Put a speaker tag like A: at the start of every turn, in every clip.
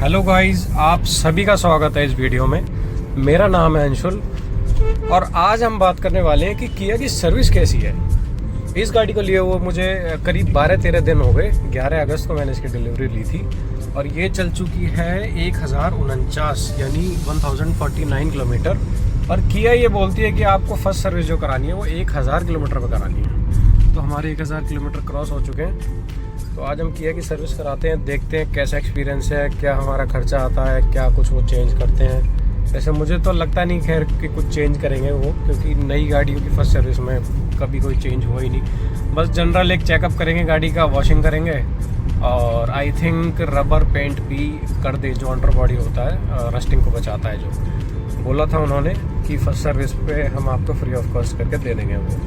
A: Hello guys, आप सभी का स्वागत है इस वीडियो में। मेरा नाम है अंशुल और आज हम बात करने वाले हैं कि किया की सर्विस कैसी है। इस गाड़ी को लिए हुए मुझे करीब 12-13 दिन हो गए। 11 अगस्त को मैंने इसकी डिलीवरी ली थी और ये चल चुकी है 1049 यानी 1049 किलोमीटर। और किया ये बोलती है कि आपको फर्स्ट सर्विस जो करानी है वो 1000 किलोमीटर पर करानी है। तो हमारे 1000 किलोमीटर क्रॉस हो चुके हैं। तो आज हम किया की सर्विस कराते हैं, देखते हैं कैसा एक्सपीरियंस है, क्या हमारा खर्चा आता है, क्या कुछ वो चेंज करते हैं। वैसे मुझे तो लगता नहीं खैर कि कुछ चेंज करेंगे वो, क्योंकि नई गाड़ियों की फर्स्ट सर्विस में कभी कोई चेंज हुआ ही नहीं। बस जनरल एक चेकअप करेंगे गाड़ी का, वॉशिंग करेंगे और आई थिंक रबर पेंट भी कर दे जो अंडर बॉडी होता है, रस्टिंग को बचाता है। जो बोला था उन्होंने कि फर्स्ट सर्विस पे हम आपको फ्री ऑफ कॉस्ट करके दे देंगे वो।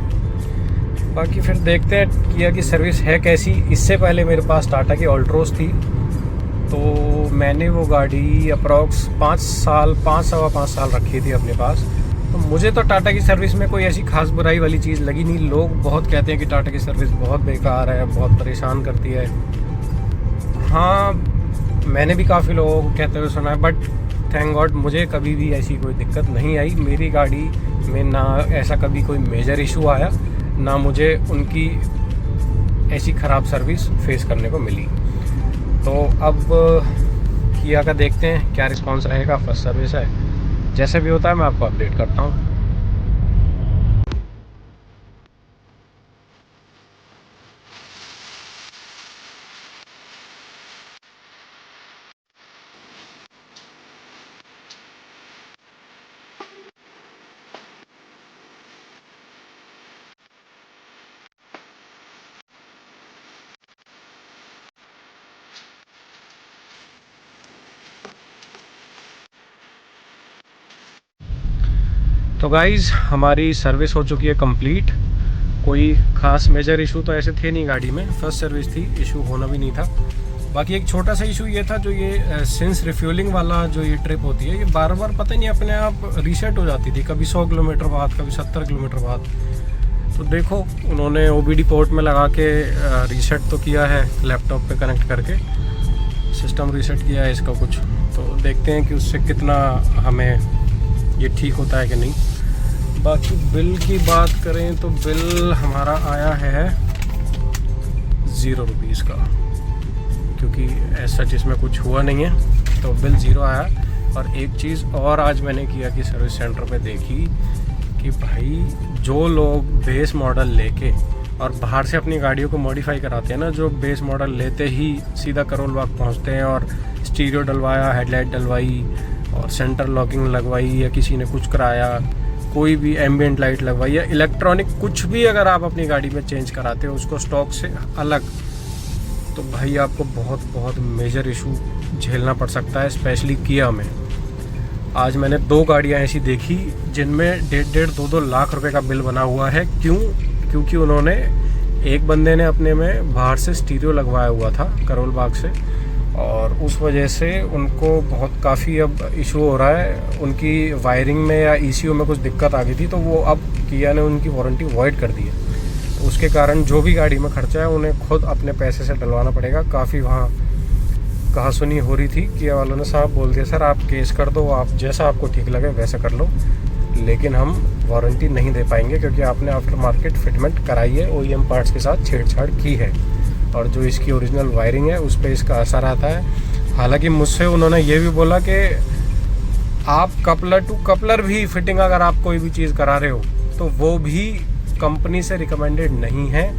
A: बाकी फिर देखते हैं किया की सर्विस है कैसी। इससे पहले मेरे पास टाटा की ऑल्ट्रोस थी, तो मैंने वो गाड़ी अप्रॉक्स 5 सवा 5 साल रखी थी अपने पास। तो मुझे तो टाटा की सर्विस में कोई ऐसी खास बुराई वाली चीज़ लगी नहीं। लोग बहुत कहते हैं कि टाटा की सर्विस बहुत बेकार है, बहुत परेशान करती है। हाँ, मैंने भी काफ़ी लोगों को कहते हुए सुना है, बट थैंक गॉड मुझे कभी भी ऐसी कोई दिक्कत नहीं आई। मेरी गाड़ी में ना ऐसा कभी कोई मेजर इशू आया, ना मुझे उनकी ऐसी ख़राब सर्विस फेस करने को मिली। तो अब किया का देखते हैं क्या रिस्पांस रहेगा। फर्स्ट सर्विस है, जैसे भी होता है मैं आपको अपडेट करता हूँ। तो गाइज़, हमारी सर्विस हो चुकी है कंप्लीट। कोई ख़ास मेजर इशू तो ऐसे थे नहीं गाड़ी में, फर्स्ट सर्विस थी, इशू होना भी नहीं था। बाकी एक छोटा सा इशू ये था, जो ये सिंस रिफ्यूलिंग वाला जो ये ट्रिप होती है, ये बार बार पता नहीं अपने आप रीसेट हो जाती थी, कभी 100 किलोमीटर बाद, कभी 70 किलोमीटर बाद। तो देखो, उन्होंने OBD पोर्ट में लगा के रीसेट तो किया है, लैपटॉप पे कनेक्ट करके सिस्टम रीसेट किया है इसका कुछ। तो देखते हैं कि उससे कितना हमें ये ठीक होता है कि नहीं। बाकी बिल की बात करें तो बिल हमारा आया है 0 रुपीज़ का, क्योंकि ऐसा जिसमें कुछ हुआ नहीं है, तो बिल 0 आया। और एक चीज़ और आज मैंने किया कि सर्विस सेंटर पे देखी कि भाई जो लोग बेस मॉडल लेके और बाहर से अपनी गाड़ियों को मॉडिफाई कराते हैं ना, जो बेस मॉडल लेते ही सीधा करोल बाग पहुँचते हैं और स्टीरियो डलवाया, हेडलाइट डलवाई और सेंटर लॉकिंग लगवाई, या किसी ने कुछ कराया, कोई भी एम्बियंट लाइट लगवाई या इलेक्ट्रॉनिक कुछ भी अगर आप अपनी गाड़ी में चेंज कराते हो उसको स्टॉक से अलग, तो भाई आपको बहुत बहुत मेजर इशू झेलना पड़ सकता है, स्पेशली किया में। आज मैंने 2 गाड़ियां ऐसी देखी जिनमें 1.5-2 लाख रुपए का बिल बना हुआ है। क्योंकि उन्होंने, एक बंदे ने अपने में बाहर से स्टीरियो लगवाया हुआ था करोल बाग से, और उस वजह से उनको बहुत काफ़ी अब इशू हो रहा है। उनकी वायरिंग में या ECU में कुछ दिक्कत आ गई थी, तो वो अब किया ने उनकी वारंटी वॉइड कर दी है। तो उसके कारण जो भी गाड़ी में खर्चा है उन्हें खुद अपने पैसे से डलवाना पड़ेगा। काफ़ी वहाँ कहासुनी हो रही थी, किया वालों ने साहब बोल दिया, सर आप केस कर दो, आप जैसा आपको ठीक लगे वैसा कर लो, लेकिन हम वारंटी नहीं दे पाएंगे क्योंकि आपने आफ्टर मार्केट फिटमेंट कराई है, OEM पार्ट्स के साथ छेड़छाड़ की है और जो इसकी ओरिजिनल वायरिंग है उस पर इसका असर आता है। हालांकि मुझसे उन्होंने ये भी बोला कि आप कपलर टू कपलर भी फिटिंग अगर आप कोई भी चीज़ करा रहे हो तो वो भी कंपनी से रिकमेंडेड नहीं है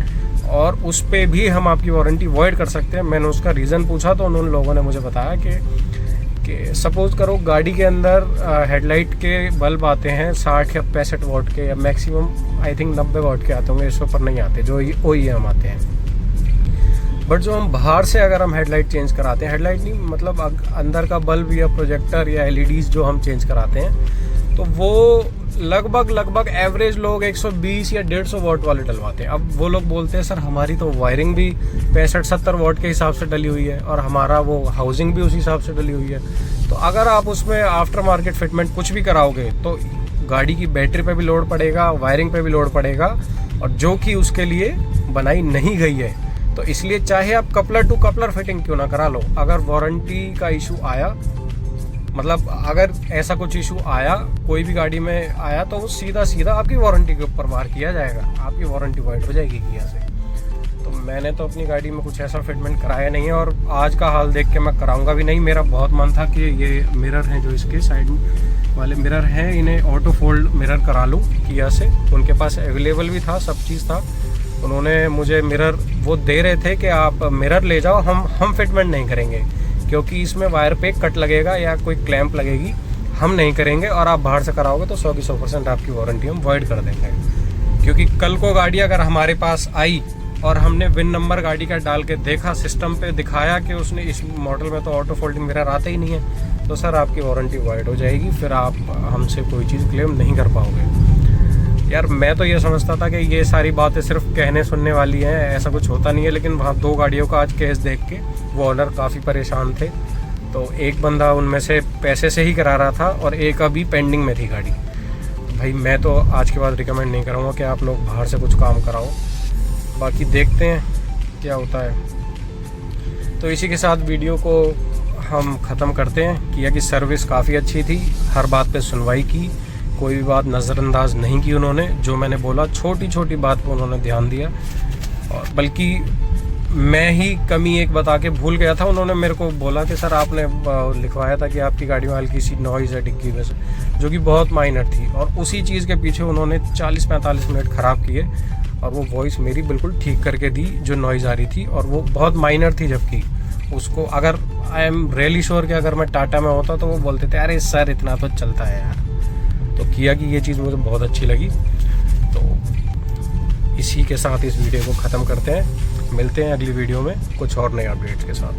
A: और उस पर भी हम आपकी वारंटी वॉइड कर सकते हैं। मैंने उसका रीज़न पूछा तो उन लोगों ने मुझे बताया कि सपोज़ करो गाड़ी के अंदर हेडलाइट के बल्ब आते हैं 60 या 65 वाट के, या मैक्सिमम आई थिंक 90 वाट के आते होंगे, इससे ऊपर नहीं आते जो OEM आते हैं। बट जो हम बाहर से अगर हम हेडलाइट चेंज कराते हैं, हेडलाइट नहीं मतलब अंदर का बल्ब या प्रोजेक्टर या LEDs जो हम चेंज कराते हैं, तो वो लगभग एवरेज लोग 120 या 150 वाट वाले डलवाते हैं। अब वो लोग बोलते हैं सर हमारी तो वायरिंग भी 65-70 वाट के हिसाब से डली हुई है और हमारा वो हाउसिंग भी उसी हिसाब से डली हुई है। तो अगर आप उसमें आफ्टर मार्केट फिटमेंट कुछ भी कराओगे तो गाड़ी की बैटरी पे भी लोड पड़ेगा, वायरिंग पे भी लोड पड़ेगा, और जो कि उसके लिए बनाई नहीं गई है। तो इसलिए चाहे आप कपलर टू कपलर फिटिंग क्यों ना करा लो, अगर वारंटी का इशू आया, मतलब अगर ऐसा कुछ इशू आया कोई भी गाड़ी में आया, तो वो सीधा सीधा आपकी वारंटी के ऊपर मार किया जाएगा, आपकी वारंटी वाइड हो जाएगी किया से। तो मैंने तो अपनी गाड़ी में कुछ ऐसा फिटमेंट कराया नहीं है, और आज का हाल देख के मैं कराऊंगा भी नहीं। मेरा बहुत मन था कि ये मिरर हैं जो इसके साइड वाले मिरर हैं, इन्हें ऑटो फोल्ड मिरर करा लूँ किया से। उनके पास अवेलेबल भी था, सब चीज़ था। उन्होंने मुझे मिरर वो दे रहे थे कि आप मिरर ले जाओ, हम फिटमेंट नहीं करेंगे, क्योंकि इसमें वायर पे कट लगेगा या कोई क्लैंप लगेगी, हम नहीं करेंगे, और आप बाहर से कराओगे तो 100 की 100% आपकी वारंटी हम वॉइड कर देंगे। क्योंकि कल को गाड़ी अगर हमारे पास आई और हमने विन नंबर गाड़ी का डाल के देखा, सिस्टम पे दिखाया कि उसने इस मॉडल में तो ऑटो फोल्डिंग मिरर आता ही नहीं है, तो सर आपकी वारंटी वॉइड हो जाएगी, फिर आप हमसे कोई चीज़ क्लेम नहीं कर पाओगे। यार मैं तो ये समझता था कि ये सारी बातें सिर्फ कहने सुनने वाली हैं, ऐसा कुछ होता नहीं है। लेकिन वहाँ 2 गाड़ियों का आज केस देख के वो ओनर काफ़ी परेशान थे। तो एक बंदा उनमें से पैसे से ही करा रहा था और एक अभी पेंडिंग में थी गाड़ी। भाई मैं तो आज के बाद रिकमेंड नहीं करूँगा कि आप लोग बाहर से कुछ काम कराओ, बाकी देखते हैं क्या होता है। तो इसी के साथ वीडियो को हम ख़त्म करते हैं। किया की सर्विस काफ़ी अच्छी थी, हर बात पे सुनवाई की, कोई भी बात नज़रअंदाज नहीं की उन्होंने। जो मैंने बोला छोटी छोटी बात पर उन्होंने ध्यान दिया, और बल्कि मैं ही कमी एक बता के भूल गया था। उन्होंने मेरे को बोला कि सर आपने लिखवाया था कि आपकी गाड़ी में हल्की सी नॉइज़ है डिग्गी में से, जो कि बहुत माइनर थी, और उसी चीज़ के पीछे उन्होंने 40-45 मिनट ख़राब किए, और वो वॉइस मेरी बिल्कुल ठीक करके दी जो नॉइज़ आ रही थी, और वो बहुत माइनर थी। जबकि उसको अगर आई एम रियली श्योर कि अगर मैं टाटा में होता तो वो बोलते थे अरे सर इतना तो चलता है यार। तो किया कि ये चीज़ मुझे बहुत अच्छी लगी। तो इसी के साथ इस वीडियो को ख़त्म करते हैं, मिलते हैं अगली वीडियो में कुछ और नए अपडेट्स के साथ।